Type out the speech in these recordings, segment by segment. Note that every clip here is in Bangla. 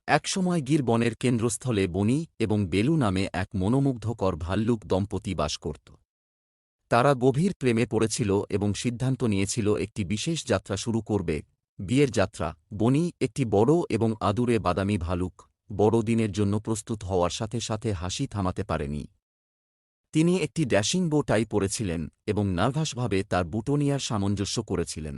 একসময় গির বনের কেন্দ্রস্থলে বনি এবং বেলু নামে এক মনোমুগ্ধকর ভাল্লুক দম্পতি বাস করত। তারা গভীর প্রেমে পড়েছিল এবং সিদ্ধান্ত নিয়েছিল একটি বিশেষ যাত্রা শুরু করবে, বিয়ের যাত্রা। বনি, একটি বড় এবং আদুরে বাদামি ভালুক, বড়দিনের জন্য প্রস্তুত হওয়ার সাথে সাথে হাসি থামাতে পারেনি। তিনি একটি ড্যাশিং বো টাই পরেছিলেন এবং নার্ভাসভাবে তার বুটোনিয়ার সামঞ্জস্য করেছিলেন।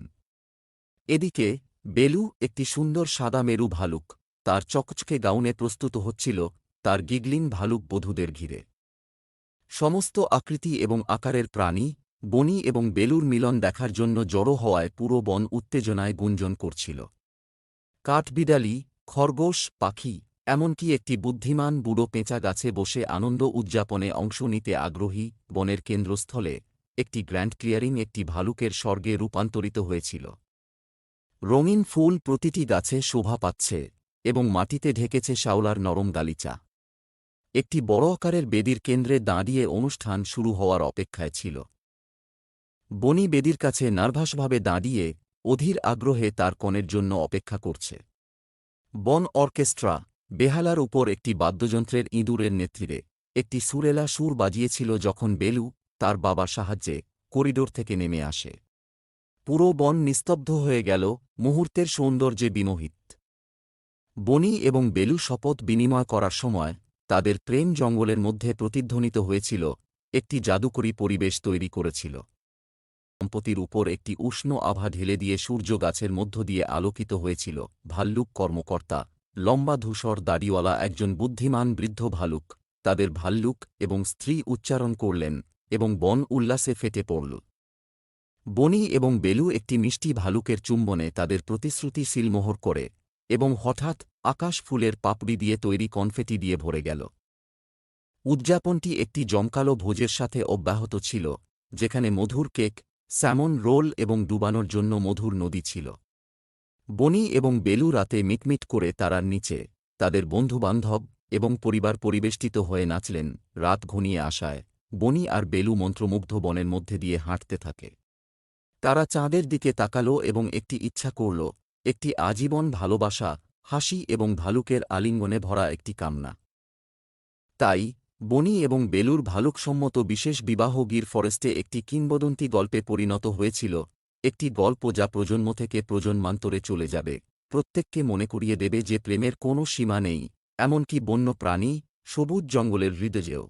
এদিকে বেলু, একটি সুন্দর সাদা মেরু ভালুক, তার চকচকে গাউনে প্রস্তুত হচ্ছিল তার গিগলিং ভালুক বধূদের ঘিরে। সমস্ত আকৃতি এবং আকারের প্রাণী বনি এবং বেলুর মিলন দেখার জন্য জড়ো হওয়ায় পুরো বন উত্তেজনায় গুঞ্জন করছিল। কাঠবিড়ালি, খরগোশ, পাখি, এমনকি একটি বুদ্ধিমান বুড়ো পেঁচা গাছে বসে আনন্দ উদযাপনে অংশ নিতে আগ্রহী। বনের কেন্দ্রস্থলে একটি গ্র্যান্ড ক্লিয়ারিং একটি ভালুকের স্বর্গে রূপান্তরিত হয়েছিল। রঙিন ফুল প্রতিটি গাছে শোভা পাচ্ছে এবং মাটিতে ঢেকেছে শাওলার নরম গালিচা। একটি বড় আকারের বেদির কেন্দ্রে দাঁড়িয়ে অনুষ্ঠান শুরু হওয়ার অপেক্ষায় ছিল। বনি বেদির কাছে নার্ভাসভাবে দাঁড়িয়ে অধীর আগ্রহে তার কনের জন্য অপেক্ষা করছে। বন অর্কেস্ট্রা, বেহালার উপর একটি বাদ্যযন্ত্রের ইঁদুরের নেতৃত্বে, একটি সুরেলা সুর বাজিয়েছিল যখন বেলু তার বাবার সাহায্যে করিডোর থেকে নেমে আসে। পুরো বন নিস্তব্ধ হয়ে গেল, মুহূর্তের সৌন্দর্যে বিমোহিত। বনি এবং বেলু শপথ বিনিময় করার সময় তাদের প্রেম জঙ্গলের মধ্যে প্রতিধ্বনিত হয়েছিল, একটি জাদুকরী পরিবেশ তৈরি করেছিল। দম্পতির উপর একটি উষ্ণ আভা ঢেলে দিয়ে সূর্য গাছের মধ্য দিয়ে আলোকিত হয়েছিল। ভাল্লুক কর্মকর্তা, লম্বা ধূসর দাড়িওয়ালা একজন বুদ্ধিমান বৃদ্ধ ভালুক, তাদের ভাল্লুক এবং স্ত্রী উচ্চারণ করলেন এবং বন উল্লাসে ফেটে পড়ল। বনি এবং বেলু একটি মিষ্টি ভালুকের চুম্বনে তাদের প্রতিশ্রুতি সিলমোহর করে এবং হঠাৎ আকাশ ফুলের পাপড়ি দিয়ে তৈরি কনফেটি দিয়ে ভরে গেল। উদযাপনটি একটি জমকালো ভোজের সাথে অব্যাহত ছিল, যেখানে মধুর কেক, স্যামন রোল এবং ডুবানোর জন্য মধুর নদী ছিল। বনি এবং বেলু রাতে মিটমিট করে তারার নিচে তাদের বন্ধুবান্ধব এবং পরিবার পরিবেষ্টিত হয়ে নাচলেন। রাত ঘনিয়ে আসায় বনি আর বেলু মন্ত্রমুগ্ধ বনের মধ্যে দিয়ে হাঁটতে থাকে। তারা চাঁদের দিকে তাকালো এবং একটি ইচ্ছা করল, একটি আজীবন ভালোবাসা, হাসি এবং ভালুকের আলিঙ্গনে ভরা একটি কামনা। তাই বনি এবং বেলুর ভালুকসম্মত বিশেষ বিবাহ গির ফরেস্টে একটি কিংবদন্তি গল্পে পরিণত হয়েছিল, একটি গল্প যা প্রজন্ম থেকে প্রজন্মান্তরে চলে যাবে, প্রত্যেককে মনে করিয়ে দেবে যে প্রেমের কোনো সীমা নেই, এমনকি বন্য প্রাণী, সবুজ জঙ্গলের হৃদয়েও।